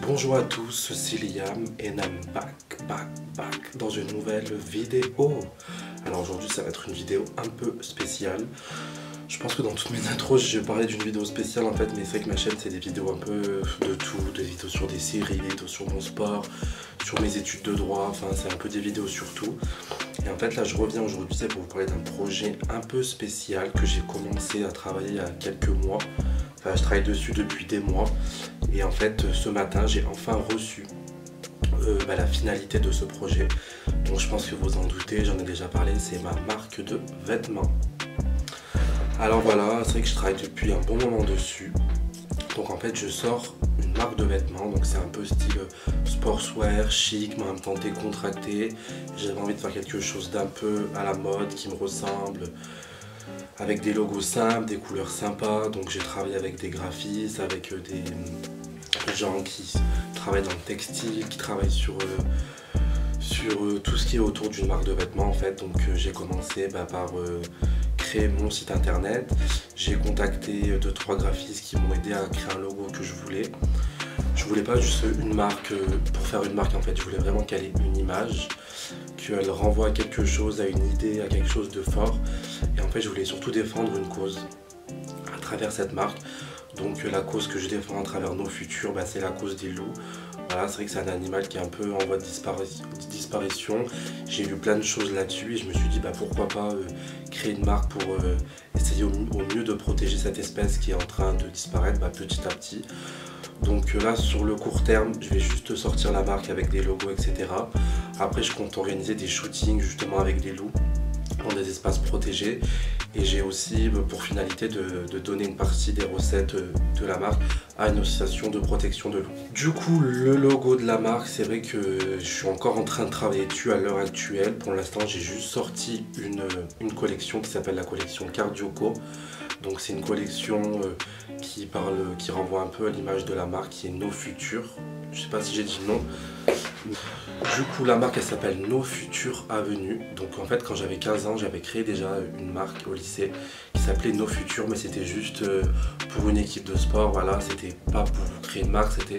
Bonjour à tous, c'est Liam et I'm back dans une nouvelle vidéo. Alors aujourd'hui ça va être une vidéo un peu spéciale. Je pense que dans toutes mes intros j'ai parlé d'une vidéo spéciale en fait, mais c'est vrai que ma chaîne c'est des vidéos un peu de tout, des vidéos sur des séries, des vidéos sur mon sport, sur mes études de droit, enfin c'est un peu des vidéos sur tout. Et en fait là je reviens aujourd'hui c'est pour vous parler d'un projet un peu spécial que j'ai commencé à travailler il y a quelques mois. Enfin je travaille dessus depuis des mois et en fait ce matin j'ai enfin reçu la finalité de ce projet. Donc je pense que vous en doutez, j'en ai déjà parlé, c'est ma marque de vêtements. Alors voilà, c'est vrai que je travaille depuis un bon moment dessus. Donc en fait je sors une marque de vêtements, donc c'est un peu style sportswear, chic, mais en même temps décontracté. J'avais envie de faire quelque chose d'un peu à la mode, qui me ressemble, avec des logos simples, des couleurs sympas. Donc j'ai travaillé avec des graphistes, avec des gens qui travaillent dans le textile, qui travaillent sur tout ce qui est autour d'une marque de vêtements en fait. Donc j'ai commencé par créer mon site internet. J'ai contacté 2-3 graphistes qui m'ont aidé à créer un logo que je voulais. Je voulais pas juste une marque pour faire une marque en fait, je voulais vraiment qu'elle ait une image, qu'elle renvoie à quelque chose, à une idée, à quelque chose de fort. Et en fait je voulais surtout défendre une cause à travers cette marque. Donc la cause que je défends à travers nos futurs, c'est la cause des loups. Voilà, c'est vrai que c'est un animal qui est un peu en voie de disparition. J'ai lu plein de choses là-dessus et je me suis dit pourquoi pas créer une marque pour essayer au mieux de protéger cette espèce qui est en train de disparaître petit à petit. Donc là sur le court terme je vais juste sortir la marque avec des logos etc. Après je compte organiser des shootings justement avec des loups dans des espaces protégés. Et j'ai aussi pour finalité de donner une partie des recettes de la marque à une association de protection de loups. Du coup le logo de la marque, c'est vrai que je suis encore en train de travailler dessus à l'heure actuelle. Pour l'instant j'ai juste sorti une collection qui s'appelle la collection Cardioco. Donc c'est une collection qui renvoie un peu à l'image de la marque qui est Nos Futurs. Je sais pas si j'ai dit non. Du coup la marque elle s'appelle Nos Futurs Avenue. Donc en fait quand j'avais 15 ans j'avais créé déjà une marque au lycée qui s'appelait Nos Futurs, mais c'était juste pour une équipe de sport. Voilà, c'était pas pour créer une marque, c'était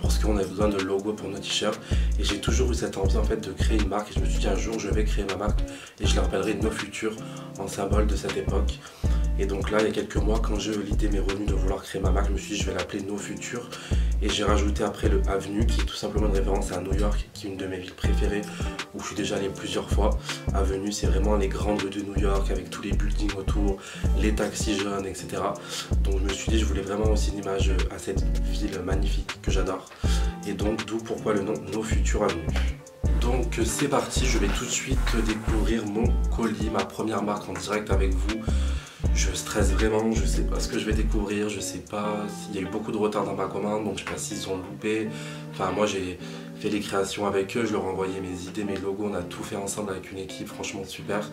parce qu'on avait besoin de logo pour nos t-shirts. Et j'ai toujours eu cette envie en fait de créer une marque et je me suis dit un jour je vais créer ma marque et je la rappellerai Nos Futurs en symbole de cette époque. Et donc là, il y a quelques mois, quand l'idée m'est revenue de vouloir créer ma marque, je me suis dit je vais l'appeler Nos Futurs. Et j'ai rajouté après le Avenue, qui est tout simplement une référence à New York, qui est une de mes villes préférées, où je suis déjà allé plusieurs fois. Avenue, c'est vraiment les grandes rues de New York, avec tous les buildings autour, les taxis jaunes, etc. Donc je me suis dit je voulais vraiment aussi une image à cette ville magnifique que j'adore. Et donc d'où pourquoi le nom Nos Futurs Avenue. Donc c'est parti, je vais tout de suite découvrir mon colis, ma première marque en direct avec vous. Je stresse vraiment, je sais pas ce que je vais découvrir, je sais pas s'il y a eu beaucoup de retard dans ma commande, donc je sais pas s'ils ont loupé. Enfin moi j'ai fait les créations avec eux, je leur ai envoyé mes idées, mes logos, on a tout fait ensemble avec une équipe, franchement super.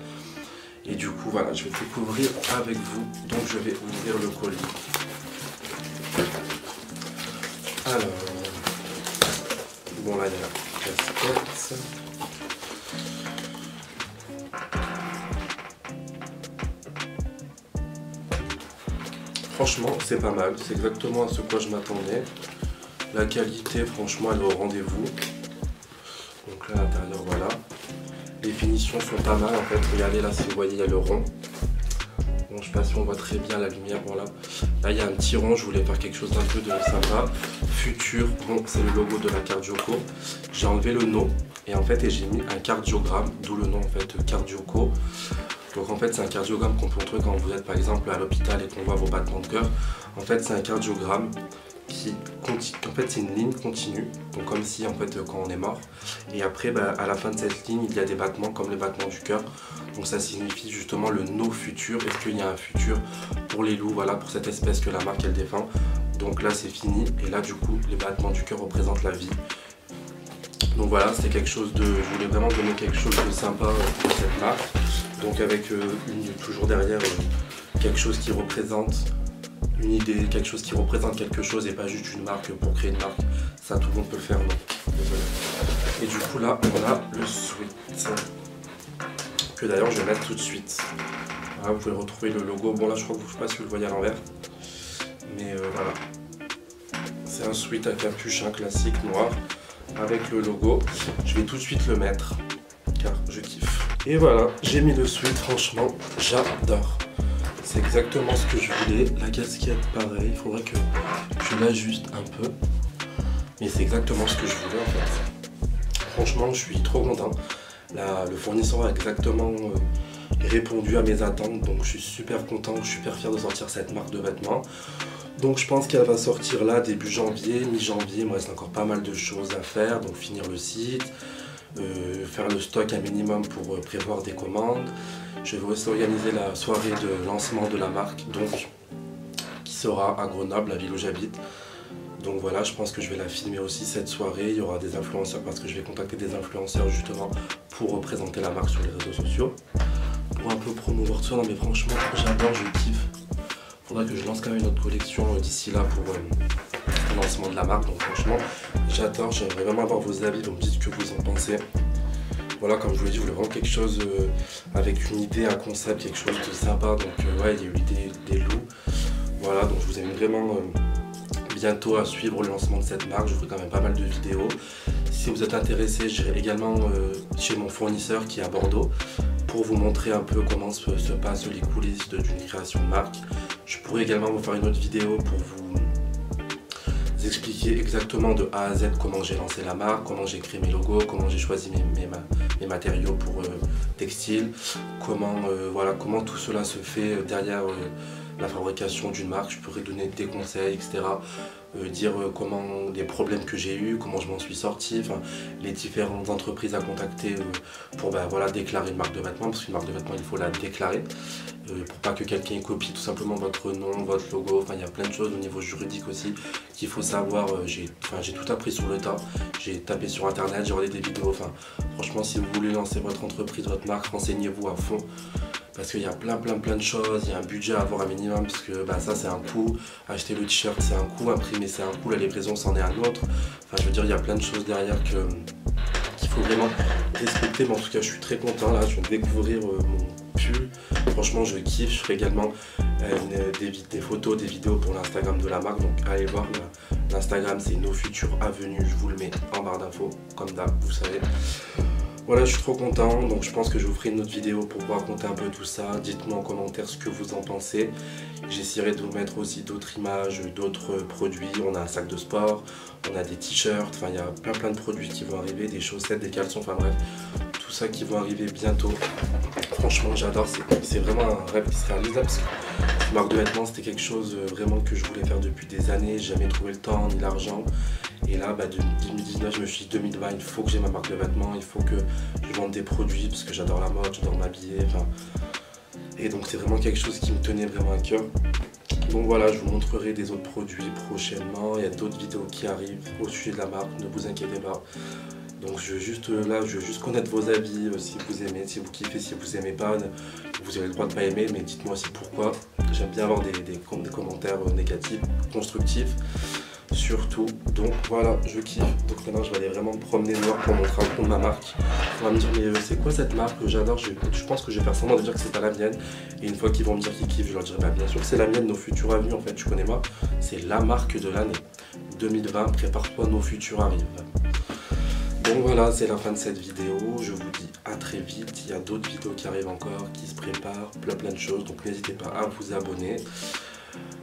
Et du coup voilà, je vais découvrir avec vous, donc je vais ouvrir le colis. Alors, bon là il y a la casquette. Franchement, c'est pas mal, c'est exactement à ce quoi je m'attendais. La qualité, franchement, elle est au rendez-vous. Donc là, à l'intérieur, voilà. Les finitions sont pas mal, en fait. Regardez là, si vous voyez, il y a le rond. Bon, je sais pas si on voit très bien la lumière, voilà. Là, il y a un petit rond, je voulais faire quelque chose d'un peu de sympa. Futur, bon, c'est le logo de la Cardioco. J'ai enlevé le nom, et en fait, j'ai mis un cardiogramme, d'où le nom, en fait, Cardioco. Donc en fait c'est un cardiogramme qu'on peut retrouver quand vous êtes par exemple à l'hôpital et qu'on voit vos battements de cœur. En fait c'est un cardiogramme qui continue, en fait c'est une ligne continue, donc comme si en fait quand on est mort. Et après à la fin de cette ligne il y a des battements comme les battements du cœur. Donc ça signifie justement le Nos Futurs, est-ce qu'il y a un futur pour les loups, voilà, pour cette espèce que la marque elle défend. Donc là c'est fini et là du coup les battements du cœur représentent la vie. Donc voilà, c'était quelque chose de, je voulais vraiment donner quelque chose de sympa pour cette marque. Donc avec toujours derrière quelque chose qui représente une idée, quelque chose qui représente quelque chose et pas juste une marque pour créer une marque. Ça tout le monde peut le faire, non. Désolé. Et du coup là on a le sweat. Que d'ailleurs je vais mettre tout de suite. Voilà, vous pouvez retrouver le logo. Bon là je crois que je sais pas si vous le voyez à l'envers. Mais voilà. C'est c'est un sweat à capuche, un classique noir avec le logo. Je vais tout de suite le mettre car je kiffe. Et voilà, j'ai mis le sweat, franchement, j'adore. C'est exactement ce que je voulais. La casquette, pareil, il faudrait que je l'ajuste un peu. Mais c'est exactement ce que je voulais en fait. Franchement, je suis trop content. Le fournisseur a exactement répondu à mes attentes, donc je suis super content, je suis super fier de sortir cette marque de vêtements. Donc je pense qu'elle va sortir là début janvier, mi-janvier. Il me reste encore pas mal de choses à faire, donc finir le site, faire le stock un minimum pour prévoir des commandes. Je vais aussi organiser la soirée de lancement de la marque, donc qui sera à Grenoble, la ville où j'habite. Donc voilà, je pense que je vais la filmer aussi cette soirée. Il y aura des influenceurs parce que je vais contacter des influenceurs justement pour représenter la marque sur les réseaux sociaux. Pour un peu promouvoir tout ça, non mais franchement, j'adore, je kiffe. Faudrait que je lance quand même une autre collection d'ici là pour le lancement de la marque. Donc franchement, j'adore, j'aimerais vraiment avoir vos avis, vous me dites ce que vous en pensez. Voilà, comme je vous l'ai dit, je voulais vraiment quelque chose avec une idée, un concept, quelque chose de sympa. Donc ouais, il y a eu l'idée des loups. Voilà, donc je vous invite vraiment bientôt à suivre le lancement de cette marque. Je ferai quand même pas mal de vidéos. Si vous êtes intéressé, j'irai également chez mon fournisseur qui est à Bordeaux pour vous montrer un peu comment se passent les coulisses d'une création de marque. Je pourrais également vous faire une autre vidéo pour vous expliquer exactement de A à Z comment j'ai lancé la marque, comment j'ai créé mes logos, comment j'ai choisi mes matériaux pour textile, comment tout cela se fait derrière la fabrication d'une marque. Je pourrais donner des conseils, etc. Dire comment les problèmes que j'ai eu, comment je m'en suis sorti, les différentes entreprises à contacter pour déclarer une marque de vêtements, parce qu'une marque de vêtements il faut la déclarer pour pas que quelqu'un copie tout simplement votre nom, votre logo. Il y a plein de choses au niveau juridique aussi qu'il faut savoir. J'ai tout appris sur le tas, j'ai tapé sur internet, j'ai regardé des vidéos. Franchement, si vous voulez lancer votre entreprise, votre marque, renseignez-vous à fond. Parce qu'il y a plein de choses, il y a un budget à avoir un minimum, parce que ça c'est un coût, acheter le t-shirt c'est un coût, imprimer c'est un coût, la livraison c'en est un autre. Je veux dire, il y a plein de choses derrière qu'il faut vraiment respecter, mais en tout cas je suis très content là, je viens de découvrir mon pull. Franchement je kiffe, je ferai également des photos, des vidéos pour l'Instagram de la marque, donc allez voir, l'Instagram c'est Nos Futures Avenues, je vous le mets en barre d'infos, comme d'hab, vous savez. Voilà, je suis trop content, donc je pense que je vous ferai une autre vidéo pour vous raconter un peu tout ça. Dites-moi en commentaire ce que vous en pensez. J'essaierai de vous mettre aussi d'autres images, d'autres produits. On a un sac de sport, on a des t-shirts, il y a plein de produits qui vont arriver, des chaussettes, des caleçons, bref, tout ça qui vont arriver bientôt. Franchement, j'adore, c'est vraiment un rêve qui se réalise là, parce que une marque de vêtements, c'était quelque chose vraiment que je voulais faire depuis des années. J'ai jamais trouvé le temps ni l'argent. Et là, de 2019, je me suis dit 2020, il faut que j'ai ma marque de vêtements, il faut que je vende des produits parce que j'adore la mode, j'adore m'habiller. Et donc c'est vraiment quelque chose qui me tenait vraiment à cœur. Donc voilà, je vous montrerai des autres produits prochainement. Il y a d'autres vidéos qui arrivent au sujet de la marque, ne vous inquiétez pas. Donc je veux juste connaître vos avis, si vous aimez, si vous kiffez, si vous aimez pas, vous avez le droit de pas aimer, mais dites-moi aussi pourquoi. J'aime bien avoir des commentaires négatifs, constructifs. Surtout, donc voilà, je kiffe. Donc maintenant je vais aller vraiment me promener dehors pour montrer un peu de ma marque. On va me dire mais c'est quoi cette marque que j'adore. Je pense que je vais faire semblant de dire que c'est pas la mienne. Et une fois qu'ils vont me dire qu'ils kiffent, je leur dirai bien sûr que c'est la mienne, Nos Futures Avenues. En fait, tu connais moi, c'est la marque de l'année 2020. Prépare-toi, Nos Futures arrivent. Donc voilà, c'est la fin de cette vidéo. Je vous dis à très vite. Il y a d'autres vidéos qui arrivent encore, qui se préparent, plein de choses. Donc n'hésitez pas à vous abonner,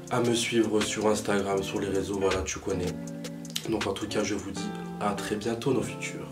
à me suivre sur Instagram, sur les réseaux, voilà, tu connais. Donc en tout cas, je vous dis à très bientôt, Nos Futures.